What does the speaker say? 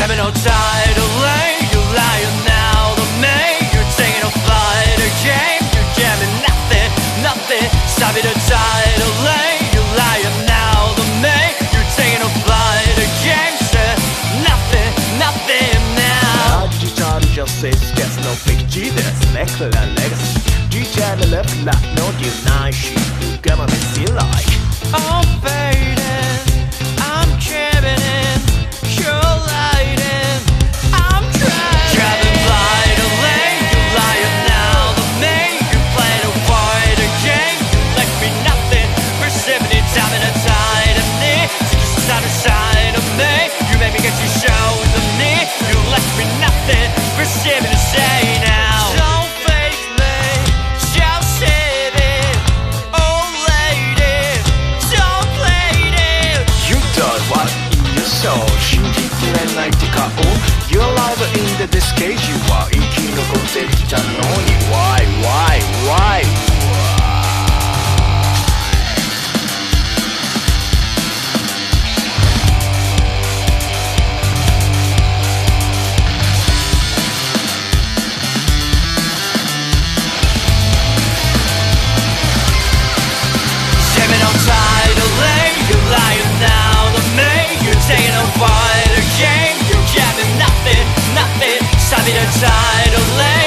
Criminal title lane, you lying now to me. You're taking a flight again. You give me nothing, nothing. Sabi the title lane, you lying now to me. You're taking a flight again. Say nothing, nothing now. Digital justice gets no picture. There's necklace and legacy. Digital left like no deny shit. You gonna be feel like I'm fading, I'm jamming in. You're lighting, I'm trying. Driving by the lane, you lying now to me. You play the wide again. You left me nothing. For 70 time in a tide of me. Just side to side of me. You made me get your show to me. You left me nothing. For 70 to say now. Don't fake me, shout save it. Oh lady, don't play it. you thought what in your soul 信じきれないって顔 You're alive in the discage You are 生き残ってきたのに Why Criminal title lane, you lying now to me. You're taking a wide again. You give me nothing, nothing. Sabi the title lane.